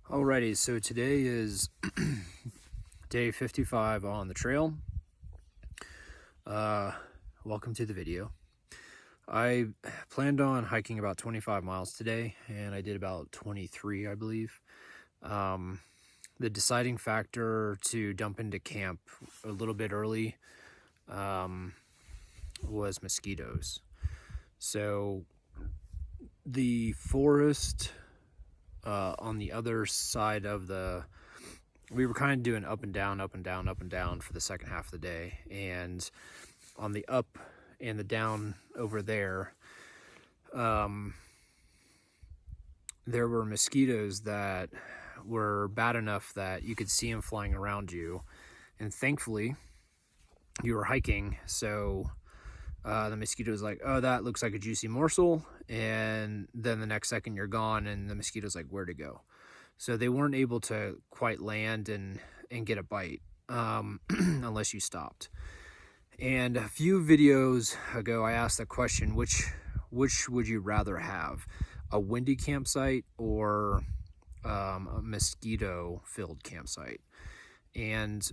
Alrighty, so today is day 55 on the trail. Welcome to the video. I planned on hiking about 25 miles today, and I did about 23, I believe. The deciding factor to dump into camp a little bit early was mosquitoes. So the forest on the other side of we were kind of doing up and down, up and down, up and down for the second half of the day. And on the up and the down over there, there were mosquitoes that were bad enough that you could see them flying around you. And thankfully, you were hiking, so the mosquito's like, oh, that looks like a juicy morsel. And then the next second you're gone, and the mosquito's like, where to go? So they weren't able to quite land and get a bite unless you stopped. And a few videos ago, I asked the question, which would you rather have, a windy campsite or a mosquito-filled campsite? And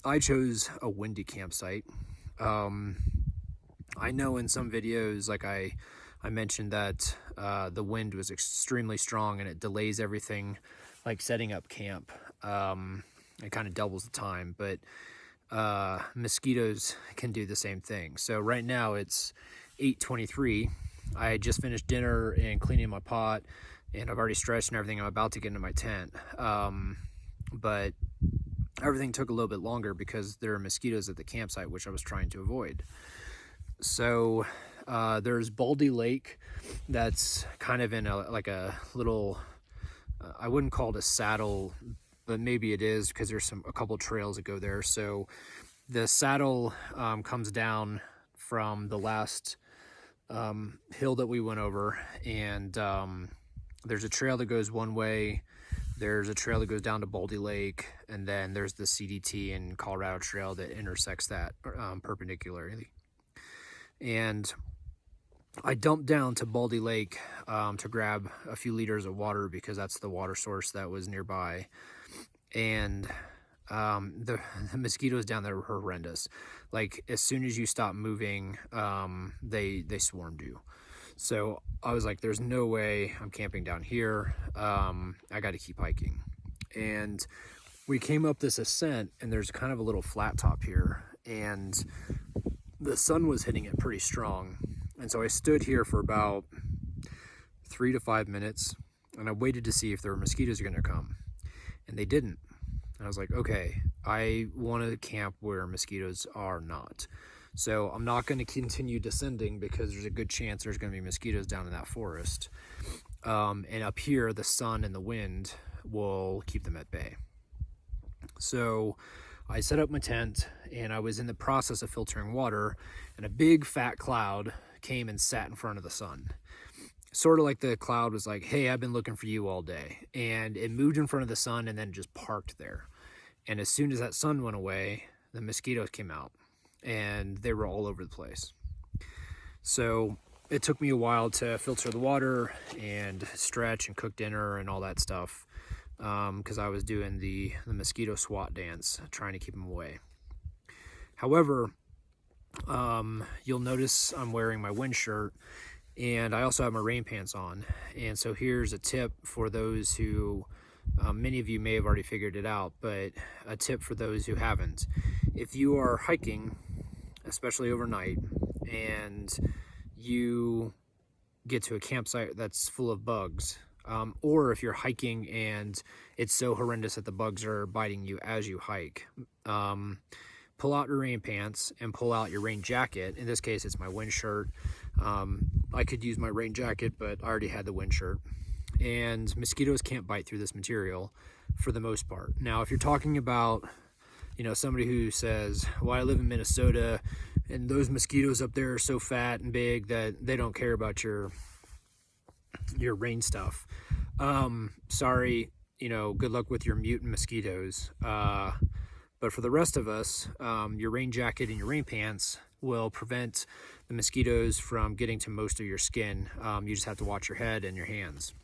I chose a windy campsite. I know in some videos, like I mentioned that the wind was extremely strong and it delays everything, like setting up camp. It kind of doubles the time, but mosquitoes can do the same thing. So right now it's 8:23. I just finished dinner and cleaning my pot, and I've already stretched and everything. I'm about to get into my tent. But everything took a little bit longer because there are mosquitoes at the campsite, which I was trying to avoid. So there's Baldy Lake that's kind of in like a little, I wouldn't call it a saddle, but maybe it is because there's a couple trails that go there. So the saddle comes down from the last hill that we went over, and there's a trail that goes one way. There's a trail that goes down to Baldy Lake, and then there's the CDT and Colorado Trail that intersects that perpendicularly. And I dumped down to Baldy Lake to grab a few liters of water because that's the water source that was nearby. And the mosquitoes down there were horrendous. Like, as soon as you stop moving, they swarmed you. So I was like, there's no way I'm camping down here. I got to keep hiking. And we came up this ascent, and there's kind of a little flat top here, and the sun was hitting it pretty strong. And so I stood here for about 3 to 5 minutes, and I waited to see if there were mosquitoes going to come, and they didn't. And I was like, okay, I want to camp where mosquitoes are not. So I'm not going to continue descending because there's a good chance there's going to be mosquitoes down in that forest. And up here, the sun and the wind will keep them at bay. So I set up my tent, and I was in the process of filtering water, and a big fat cloud came and sat in front of the sun. Sort of like the cloud was like, hey, I've been looking for you all day. And it moved in front of the sun and then just parked there. And as soon as that sun went away, the mosquitoes came out, and they were all over the place. So it took me a while to filter the water and stretch and cook dinner and all that stuff, because I was doing the mosquito SWAT dance, trying to keep them away. However, you'll notice I'm wearing my wind shirt, and I also have my rain pants on. And so here's a tip for those who, many of you may have already figured it out, but a tip for those who haven't. If you are hiking, especially overnight, and you get to a campsite that's full of bugs, or if you're hiking and it's so horrendous that the bugs are biting you as you hike, pull out your rain pants and pull out your rain jacket. In this case, it's my wind shirt. I could use my rain jacket, but I already had the wind shirt. And mosquitoes can't bite through this material for the most part. Now, if you're talking about, somebody who says, well, I live in Minnesota and those mosquitoes up there are so fat and big that they don't care about your rain stuff. Sorry, good luck with your mutant mosquitoes. But for the rest of us, your rain jacket and your rain pants will prevent the mosquitoes from getting to most of your skin. You just have to watch your head and your hands.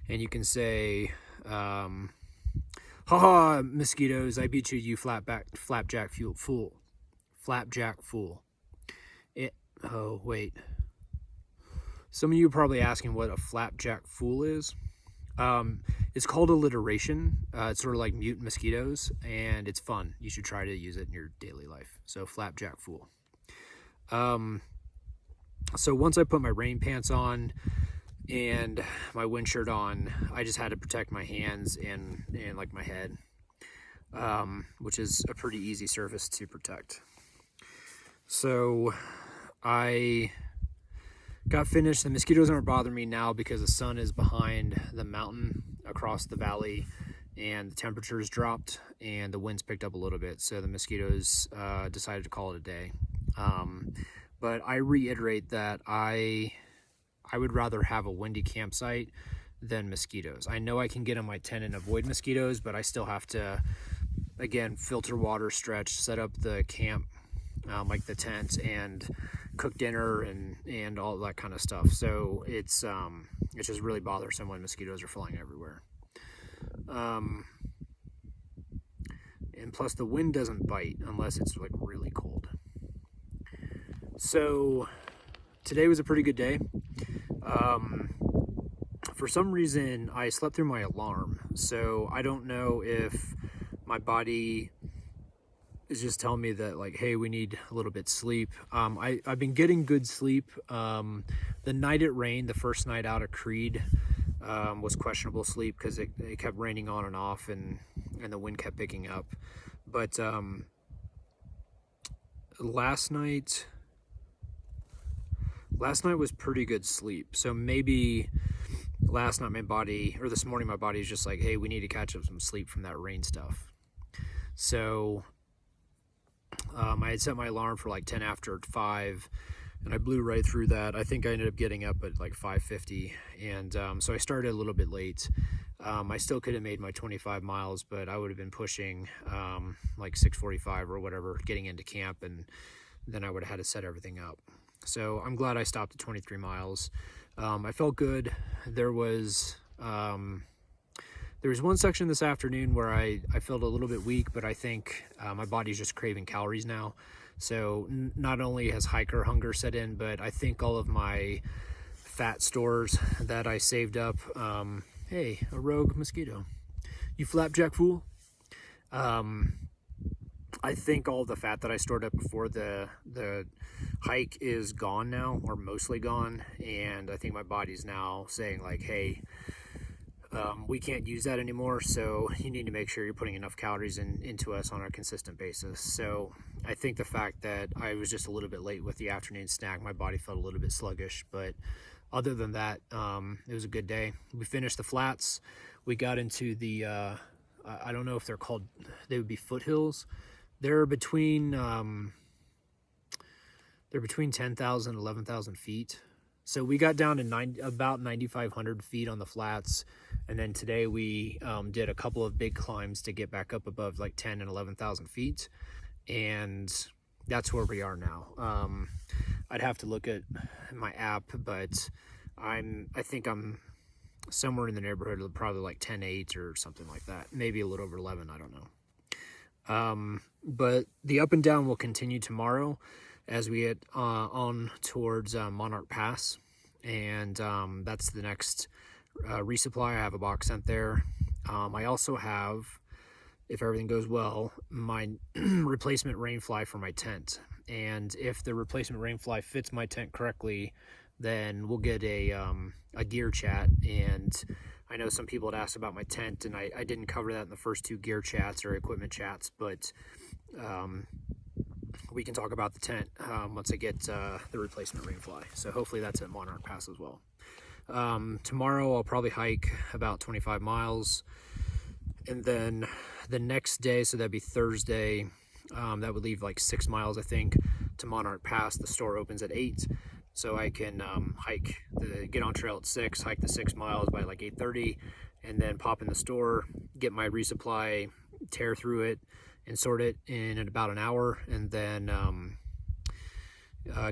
And you can say, Haha, mosquitoes, I beat you, you flapjack fool. Flapjack Fool. Oh, wait. Some of you are probably asking what a Flapjack Fool is. It's called alliteration. It's sort of like mute mosquitoes, and it's fun. You should try to use it in your daily life. So, Flapjack Fool. So once I put my rain pants on and my wind shirt on, I just had to protect my hands and like my head, which is a pretty easy surface to protect. So I got finished. The mosquitoes aren't bothering me now because the sun is behind the mountain across the valley, and the temperatures dropped and the winds picked up a little bit. So the mosquitoes decided to call it a day. But I reiterate that I would rather have a windy campsite than mosquitoes. I know I can get on my tent and avoid mosquitoes, but I still have to, again, filter water, stretch, set up the camp, like the tent, and cook dinner and all that kind of stuff. So it's just really bothersome when mosquitoes are flying everywhere. And plus the wind doesn't bite unless it's like really cold. So today was a pretty good day. For some reason I slept through my alarm, so I don't know if my body is just telling me that, like, hey, we need a little bit sleep. I've been getting good sleep. The night it rained, the first night out of Creed, was questionable sleep because it kept raining on and off, and the wind kept picking up. But last night was pretty good sleep. So maybe last night my body, or this morning my body is just like, hey, we need to catch up some sleep from that rain stuff. So I had set my alarm for like 10 after 5, and I blew right through that. I think I ended up getting up at like 5:50, and so I started a little bit late. I still could have made my 25 miles, but I would have been pushing like 6:45 or whatever, getting into camp, and then I would have had to set everything up. So I'm glad I stopped at 23 miles. I felt good. There was one section this afternoon where I felt a little bit weak, but I think my body's just craving calories now. So not only has hiker hunger set in, but I think all of my fat stores that I saved up, hey, a rogue mosquito, you flapjack fool. I think all the fat that I stored up before the hike is gone now, or mostly gone, and I think my body's now saying like, hey, we can't use that anymore, so you need to make sure you're putting enough calories into us on a consistent basis. So I think the fact that I was just a little bit late with the afternoon snack, my body felt a little bit sluggish, but other than that, it was a good day. We finished the flats. We got into the, I don't know if they're called, they would be foothills. They're between 10,000 and 11,000 feet. So we got down to about 9,500 feet on the flats, and then today we did a couple of big climbs to get back up above like 10 and 11,000 feet, and that's where we are now. I'd have to look at my app, but I think I'm somewhere in the neighborhood of probably like 10.8 or something like that, maybe a little over 11, I don't know. But the up and down will continue tomorrow as we get on towards Monarch Pass, and that's the next resupply. I have a box sent there. I also have, if everything goes well, my replacement rain fly for my tent, and if the replacement rain fly fits my tent correctly, then we'll get a gear chat. And I know some people had asked about my tent, and I didn't cover that in the first two gear chats or equipment chats, but we can talk about the tent once I get the replacement rain fly. So hopefully that's at Monarch Pass as well. Tomorrow I'll probably hike about 25 miles, and then the next day, so that'd be Thursday, that would leave like 6 miles, I think, to Monarch Pass. The store opens at 8, so I can get on trail at 6, hike the 6 miles by like 8:30, and then pop in the store, get my resupply, tear through it, and sort it in about an hour, and then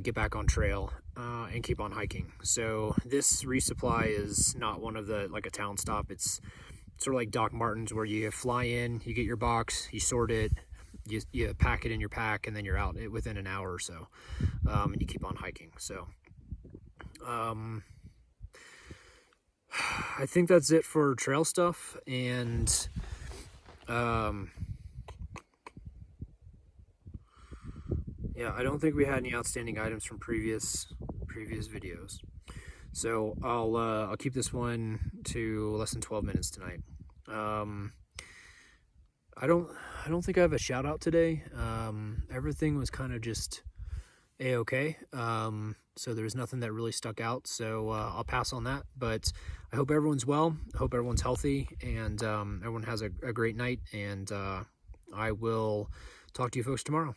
get back on trail and keep on hiking. So this resupply is not one of the, like a town stop. It's sort of like Doc Martens, where you fly in, you get your box, you sort it, you pack it in your pack, and then you're out within an hour or so, and you keep on hiking. So I think that's it for trail stuff. And yeah, I don't think we had any outstanding items from previous videos. So I'll keep this one to less than 12 minutes tonight. I don't think I have a shout out today. Everything was kind of just a-okay. So there's nothing that really stuck out. So I'll pass on that. But I hope everyone's well. I hope everyone's healthy, and everyone has a great night. And I will talk to you folks tomorrow.